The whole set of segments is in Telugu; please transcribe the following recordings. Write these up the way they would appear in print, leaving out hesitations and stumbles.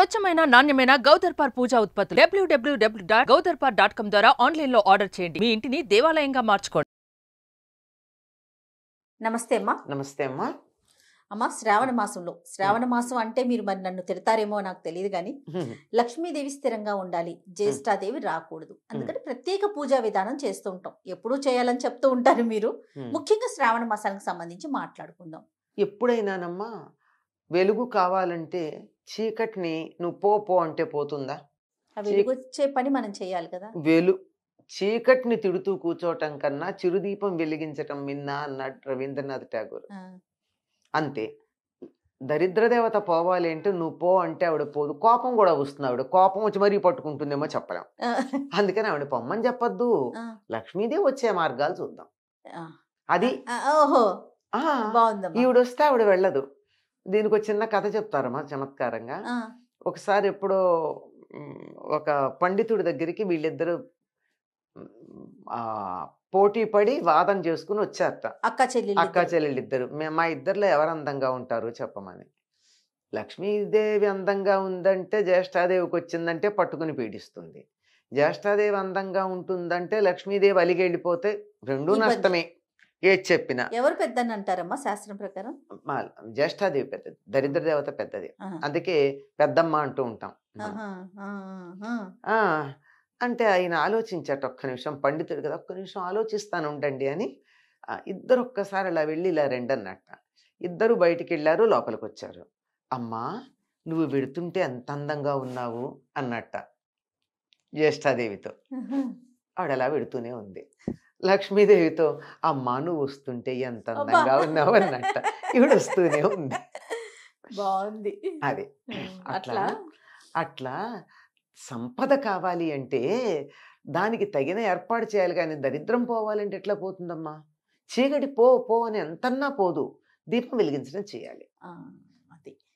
స్వచ్ఛమైన నాణ్యమైన గౌదర్పార్ పూజా ఉత్పత్తులు www.gaudarpar.com ద్వారా ఆన్లైన్ లో ఆర్డర్ చేయండి. మీ ఇంటిని దేవాలయంగా మార్చుకోండి. నమస్తే అమ్మా. నమస్తే అమ్మా. అమ్మా, శ్రావణ మాసం అంటే మీరు మరి నన్ను తిడతారేమో నాకు తెలియదు కానీ లక్ష్మీదేవి స్థిరంగా ఉండాలి, జ్యేష్ఠాదేవి రాకూడదు, అందుకని ప్రత్యేక పూజా విధానం చేస్తూ ఉంటాం. ఎప్పుడూ చేయాలని చెప్తూ ఉంటారు మీరు. ముఖ్యంగా శ్రావణ మాసానికి సంబంధించి మాట్లాడుకుందాం. ఎప్పుడైనానమ్మా వెలుగు కావాలంటే చీకటిని నువ్వు పో అంటే పోతుందా? వెలుగు వచ్చే పని మనం చేయాలి కదా. చీకటిని తిడుతూ కూర్చోవటం కన్నా చిరుదీపం వెలిగించటం మిన్నా అన్నాడు రవీంద్రనాథ్ ఠాగూర్. అంతే. దరిద్ర దేవత పోవాలి అంటే నువ్వు పో అంటే ఆవిడ పోదు. కోపం కూడా వస్తుంది. ఆవిడ కోపం వచ్చి మరీ పట్టుకుంటుందేమో చెప్పలేం. అందుకని ఆవిడ పొమ్మని చెప్పొద్దు, లక్ష్మీదేవి వచ్చే మార్గాలు చూద్దాం. అది ఈవిడ వస్తే ఆవిడ వెళ్ళదు. దీనికి ఒక చిన్న కథ చెప్తారమ్మా చమత్కారంగా. ఒకసారి ఎప్పుడో ఒక పండితుడి దగ్గరికి వీళ్ళిద్దరు పోటీ పడి వాదన చేసుకుని వచ్చారట. అక్క చెల్లెళ్ళిద్దరు. మా ఇద్దరిలో ఎవరు అందంగా ఉంటారు చెప్పమని. లక్ష్మీదేవి అందంగా ఉందంటే జ్యేష్ఠాదేవికి వచ్చిందంటే పట్టుకుని పీడిస్తుంది. జ్యేష్ఠాదేవి అందంగా ఉంటుందంటే లక్ష్మీదేవి అలిగి వెళ్ళిపోతే రెండూ నష్టమే. ఏది చెప్పినా. ఎవరు పెద్దని అంటారమ్మా శాస్త్రం ప్రకారం? జ్యేష్ఠాదేవి పెద్దది, దరిద్ర దేవత పెద్దది, అందుకే పెద్దమ్మ అంటూ ఉంటాం. అంటే ఆయన ఆలోచించట, ఒక్క నిమిషం, పండితుడు కదా, ఒక్క నిమిషం ఆలోచిస్తాను ఉండండి అని. ఇద్దరు ఒక్కసారి అలా వెళ్ళి ఇలా రెండన్నట్ట. ఇద్దరు బయటికి వెళ్ళారు, లోపలికి వచ్చారు. అమ్మా నువ్వు వెడుతుంటే ఎంత అందంగా ఉన్నావు అన్నట్ట జ్యేష్ఠాదేవితో. ఆవిడ అలా వెడుతూనే ఉంది. లక్ష్మీదేవితో అమ్మా నువ్వు వస్తుంటే ఎంత అందంగా ఉన్నావు అన్నట్ట. ఈవిడ వస్తూనే ఉంది. బాగుంది. అది అట్లా సంపద కావాలి అంటే దానికి తగిన ఏర్పాటు చేయాలి. కానీ దరిద్రం పోవాలంటే ఎట్లా పోతుందమ్మా? చీకటి పో అని ఎంతన్నా పోదు, దీపం వెలిగించడం చేయాలి.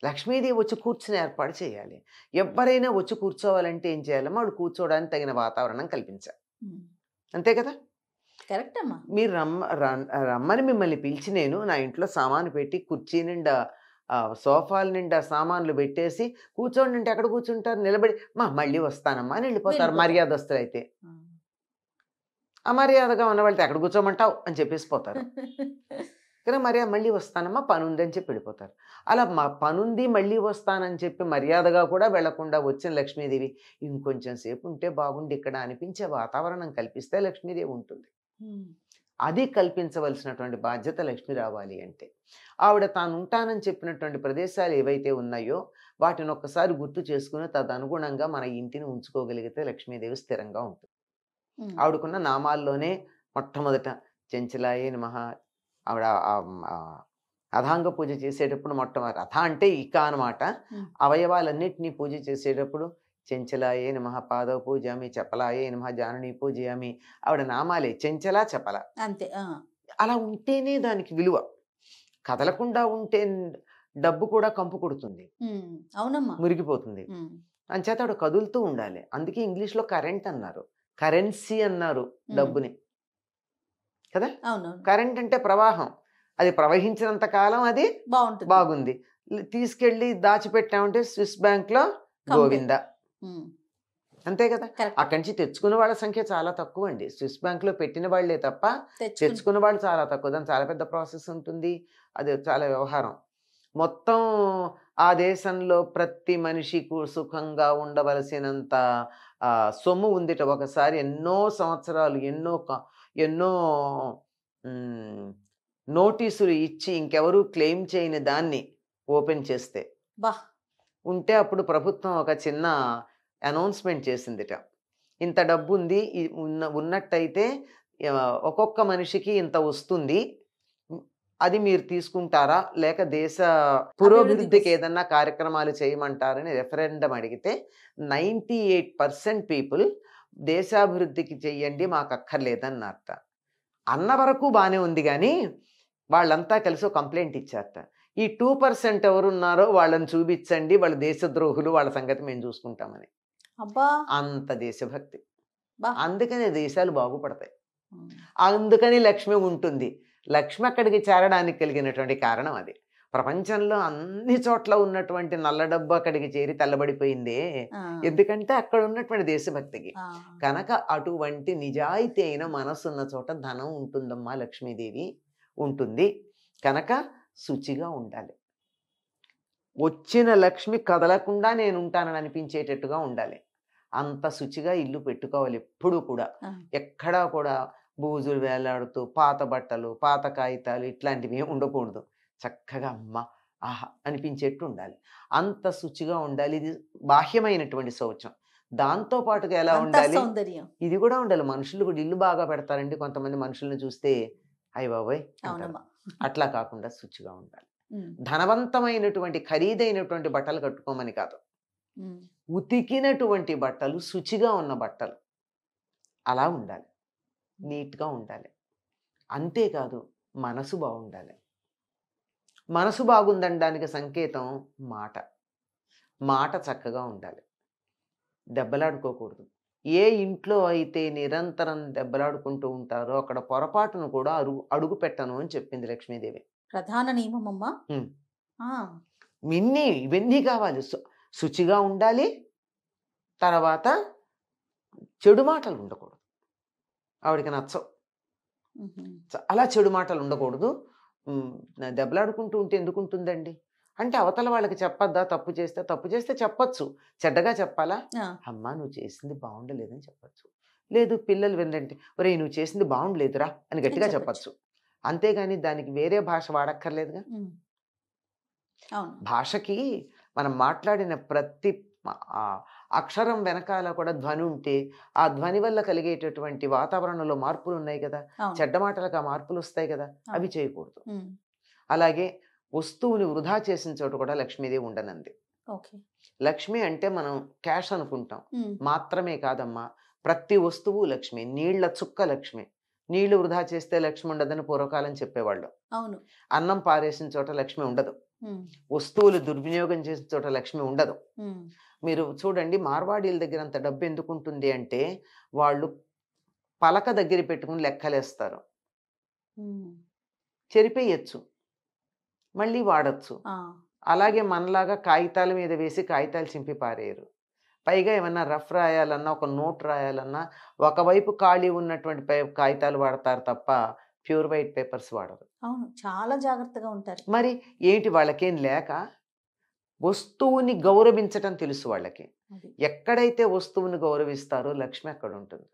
లక్ష్మీదేవి వచ్చి కూర్చుని ఏర్పాటు చేయాలి. ఎవరైనా వచ్చి కూర్చోవాలంటే ఏం చేయాలమ్మా? వాడు కూర్చోవడానికి తగిన వాతావరణం కల్పించాలి. అంతే కదా. కరెక్ట్ అమ్మా. మీరు రమ్మని మిమ్మల్ని పిలిచి నేను నా ఇంట్లో సామాను పెట్టి కుర్చీ నిండా సోఫాల నిండా సామాన్లు పెట్టేసి కూర్చోండి అంటే ఎక్కడ కూర్చుంటారు? నిలబడి మళ్ళీ వస్తానమ్మా అని వెళ్ళిపోతారు మర్యాదస్తులు అయితే. అమర్యాదగా ఉన్న వాళ్ళతో ఎక్కడ కూర్చోమంటావు అని చెప్పేసి పోతారు. కానీ మర్యాద మళ్ళీ వస్తానమ్మా పని ఉంది అని చెప్పి వెళ్ళిపోతారు. అలా పనుంది మళ్ళీ వస్తానని చెప్పి మర్యాదగా కూడా వెళ్లకుండా వచ్చిన లక్ష్మీదేవి ఇంకొంచెం సేపు ఉంటే బాగుండి ఇక్కడ అనిపించే వాతావరణం కల్పిస్తే లక్ష్మీదేవి ఉంటుంది. అది కల్పించవలసినటువంటి బాధ్యత లక్ష్మి రావాలి అంటే. ఆవిడ తాను ఉంటానని చెప్పినటువంటి ప్రదేశాలు ఏవైతే ఉన్నాయో వాటిని ఒక్కసారి గుర్తు చేసుకుని తదనుగుణంగా మన ఇంటిని ఉంచుకోగలిగితే లక్ష్మీదేవి స్థిరంగా ఉంటుంది. ఆవిడకున్న నామాల్లోనే మొట్టమొదట చెంచలాయే నమః. ఆవిడ అథాంగ పూజ చేసేటప్పుడు మొట్టమొదటి రథ అంటే ఇక అనమాట. అవయవాలన్నిటినీ పూజ చేసేటప్పుడు చెంచలాయే నమః పాదవ పూజామి, చపలాయే నమః జానని పూజయామి. ఆవిడ నామాలే చెంచల చపల. అంతే. అలా ఉంటేనే దానికి విలువ. కదలకుండా ఉంటే డబ్బు కూడా కంపు కొడుతుంది, అవునమ్మా, మురిగిపోతుంది. అంచేత ఆవిడ కదులుతూ ఉండాలి. అందుకే ఇంగ్లీష్లో కరెంట్ అన్నారు, కరెన్సీ అన్నారు డబ్బుని కదా. కరెంట్ అంటే ప్రవాహం. అది ప్రవహించినంత కాలం అది బాగుంది. తీసుకెళ్ళి దాచిపెట్టామంటే స్విస్ బ్యాంక్ లో గోవింద. అంతే కదా. అక్కడి నుంచి తెచ్చుకున్న వాళ్ళ సంఖ్య చాలా తక్కువ అండి. స్విస్ బ్యాంక్ లో పెట్టిన వాళ్లే తప్ప తెచ్చుకున్న వాళ్ళు చాలా తక్కువ. దాని చాలా పెద్ద ప్రాసెస్ ఉంటుంది, అది చాలా వ్యవహారం. మొత్తం ఆ దేశంలో ప్రతి మనిషికి సుఖంగా ఉండవలసినంత సొమ్ము ఉందిట. ఒకసారి ఎన్నో సంవత్సరాలు ఎన్నో నోటీసులు ఇచ్చి ఇంకెవరూ క్లెయిమ్ చేయని దాన్ని ఓపెన్ చేస్తే ఉంటే అప్పుడు ప్రభుత్వం ఒక చిన్న అనౌన్స్మెంట్ చేసిందిట. ఇంత డబ్బు ఉంది, ఉన్నట్టయితే ఒక్కొక్క మనిషికి ఇంత వస్తుంది, అది మీరు తీసుకుంటారా లేక దేశ పురోభివృద్ధికి ఏదన్నా కార్యక్రమాలు చేయమంటారని రెఫరెండం అడిగితే 98% పీపుల్ దేశాభివృద్ధికి చెయ్యండి మాకు అక్కర్లేదన్నారట. అన్న వరకు బాగానే ఉంది, కానీ వాళ్ళంతా కలిసి కంప్లైంట్ ఇచ్చారట. ఈ 2% ఎవరున్నారో వాళ్ళని చూపించండి, వాళ్ళ దేశద్రోహులు, వాళ్ళ సంగతి మేము చూసుకుంటామని. అంత దేశభక్తి. అందుకని దేశాలు బాగుపడతాయి. అందుకని లక్ష్మి ఉంటుంది. లక్ష్మి అక్కడికి చేరడానికి కలిగినటువంటి కారణం అది. ప్రపంచంలో అన్ని చోట్ల ఉన్నటువంటి నల్ల డబ్బు అక్కడికి చేరి తెల్లబడిపోయిందే, ఆ, ఎందుకంటే అక్కడ ఉన్నటువంటి దేశభక్తికి. ఆ, కనుక అటువంటి నిజాయితీ అయిన మనసున్న చోట ధనం ఉంటుందమ్మా, లక్ష్మీదేవి ఉంటుంది. కనుక శుచిగా ఉండాలి. వచ్చిన లక్ష్మి కదలకుండా నేను ఉంటానని అనిపించేటట్టుగా ఉండాలి. అంత శుచిగా ఇల్లు పెట్టుకోవాలి ఎప్పుడూ కూడా. ఆ. ఎక్కడా కూడా బూజులు వేలాడుతూ పాత బట్టలు, పాత కాగితాలు ఇట్లాంటివి ఏమి ఉండకూడదు. చక్కగా అమ్మ ఆహా అనిపించేట్టు ఉండాలి. అంత శుచిగా ఉండాలి. ఇది బాహ్యమైనటువంటి శౌచం. దాంతో పాటుగా ఎలా అంతా ఉండాలి, సౌందర్యం. ఇది కూడా ఉండాలి. మనుషులు కూడా ఇల్లు బాగా పెడతారండి, కొంతమంది మనుషుల్ని చూస్తే అయ్య బాబోయ్ అంటారు. అవునమ్మా. అట్లా కాకుండా శుచిగా ఉండాలి. ఉమ్, ధనవంతమైనటువంటి ఖరీదైనటువంటి బట్టలు కట్టుకోమని కాదు, ఉమ్, ఉతికినటువంటి బట్టలు, శుచిగా ఉన్న బట్టలు అలా ఉండాలి. నీట్గా ఉండాలి. అంతేకాదు మనసు బాగుండాలి. మనసు బాగుందనడానికి సంకేతం మాట. మాట చక్కగా ఉండాలి. దెబ్బలాడుకోకూడదు. ఏ ఇంట్లో అయితే నిరంతరం దెబ్బలాడుకుంటూ ఉంటారో అక్కడ పొరపాటును కూడా అడుగు పెట్టను అని చెప్పింది లక్ష్మీదేవి. ప్రధాన నియమం అమ్మా. ఉమ్. ఆ, ఇవన్నీ కావాలి. శుచిగా ఉండాలి. తర్వాత చెడు మాటలు ఉండకూడదు. ఆవిడకి నచ్చవు. ఉహుం, అలా చెడు మాటలు ఉండకూడదు. దెబ్బలాడుకుంటూ ఉంటే ఎందుకు ఉంటుందండి అంటే, అవతల వాళ్ళకి చెప్పొద్దా? తప్పు చేస్తే చెప్పొచ్చు. చెడ్డగా చెప్పాలా? ఆ, అమ్మా నువ్వు చేసింది బాగుండలేదని చెప్పొచ్చు. లేదు పిల్లలు వినంటే, ఒరే నువ్వు చేసింది బాగుండలేదురా అని గట్టిగా చెప్పచ్చు. అంతేగాని దానికి వేరే భాష వాడక్కర్లేదుగా. ఉమ్, అవును. భాషకి మనం మాట్లాడిన ప్రతి ఆ అక్షరం వెనకాల కూడా ధ్వని ఉంటే ఆ ధ్వని వల్ల కలిగేటటువంటి వాతావరణంలో మార్పులు ఉన్నాయి కదా. అవును. చెడ్డ మాటలకు ఆ మార్పులు వస్తాయి కదా, అవి చేయకూడదు. ఉమ్, అలాగే వస్తువుని వృధా చేసిన చోట కూడా లక్ష్మీదేవి ఉండనంది. ఓకే. లక్ష్మి అంటే మనం క్యాష్ అనుకుంటాం, ఉమ్, మాత్రమే కాదమ్మా. ప్రతి వస్తువు లక్ష్మి. నీళ్ల చుక్క లక్ష్మి. నీళ్లు వృధా చేస్తే లక్ష్మి ఉండదని పూర్వకాలం చెప్పేవాళ్ళు. అవును. అన్నం పారేసిన చోట లక్ష్మి ఉండదు. ఉమ్, వస్తువులు దుర్వినియోగం చేసిన చోట లక్ష్మి ఉండదు. ఉమ్, మీరు చూడండి, మార్వాడీల దగ్గర అంత డబ్బు ఎందుకు ఉంటుంది అంటే, వాళ్ళు పలక దగ్గర పెట్టుకుని లెక్కలేస్తారు. ఉమ్, చెరిపేయచ్చు, మళ్ళీ వాడచ్చు. ఆ, అలాగే మనలాగా కాగితాల మీద వేసి కాగితాలు చింపి పారేయరు. పైగా ఏమన్నా రఫ్ రాయాలన్నా, ఒక నోట్ రాయాలన్నా ఒకవైపు ఖాళీ ఉన్నటువంటి కాగితాలు వాడతారు తప్ప ప్యూర్ వైట్ పేపర్స్ వాడరు. అవును. చాలా జాగ్రత్తగా ఉంటారు. మరి ఏంటి, వాళ్ళకేం లేక? వస్తువుని గౌరవించటం తెలుసు వాళ్ళకి. అది ఎక్కడైతే వస్తువుని గౌరవిస్తారో లక్ష్మి అక్కడ ఉంటుంది.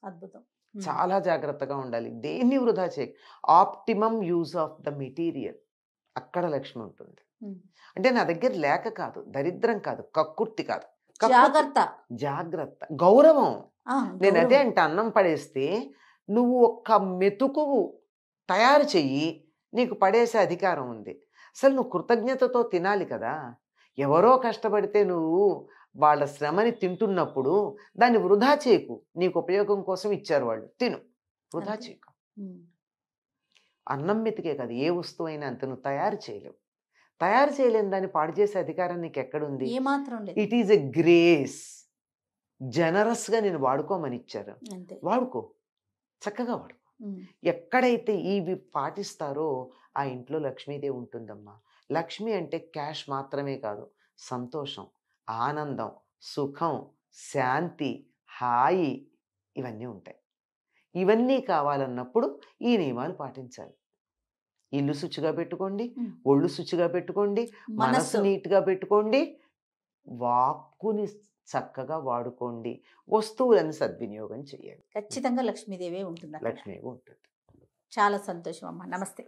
అద్భుతం. ఉమ్, చాలా జాగ్రత్తగా ఉండాలి. దేన్ని వృధా చేయ, optimum use of the material, అక్కడ లక్ష్మి ఉంటుంది. ఉమ్, అంటే నా దగ్గర లేక కాదు, దరిద్రం కాదు, కక్కుర్తి కాదు, జాగ్రత్త. జాగ్రత్త, గౌరవం. ఆ, నేను అదే గౌరవం. అంటే, అన్నం పడేస్తే నువ్వు ఒక్క మెతుకు తయారు చెయ్యి, నీకు పడేసే అధికారం ఉంది. అసలు నువ్వు కృతజ్ఞతతో తినాలి కదా. ఎవరో కష్టపడితే నువ్వు వాళ్ళ శ్రమని తింటున్నప్పుడు దాన్ని వృధా చేయకు. నీకు ఉపయోగం కోసం ఇచ్చారు వాళ్ళు, తిను, వృధా అంతే. చేయకు. ఉమ్, అన్నం మెతికే కాదు, ఏ వస్తువైనా అంత నువ్వు తయారు చేయలేవు. తయారు చేయలేని దాన్ని పాడు చేసే అధికారం నీకు ఎక్కడుంది? ఏ మాత్రం లేదు. It is a grace. జనరస్గా నేను వాడుకోమని ఇచ్చారు, అంతే. వాడుకో, చక్కగా వాడుకో. ఉమ్, ఎక్కడైతే ఇవి పాటిస్తారో ఆ ఇంట్లో లక్ష్మీదేవి ఉంటుందమ్మా. లక్ష్మి అంటే క్యాష్ మాత్రమే కాదు, సంతోషం, ఆనందం, సుఖం, శాంతి, హాయి ఇవన్నీ ఉంటాయి. ఇవన్నీ కావాలన్నప్పుడు ఈ నియమాలు పాటించాలి. ఇల్లు శుచిగా పెట్టుకోండి, ఉమ్, ఒళ్ళు శుచిగా పెట్టుకోండి, మనసు మనస్సు. నీట్గా పెట్టుకోండి, వాక్కుని చక్కగా వాడుకోండి, వస్తువులను సద్వినియోగం చేయండి. ఖచ్చితంగా లక్ష్మీదేవి ఉంటుంది అక్కడ. లక్ష్మీ ఉంటుంది. చాలా సంతోషం అమ్మా. నమస్తే.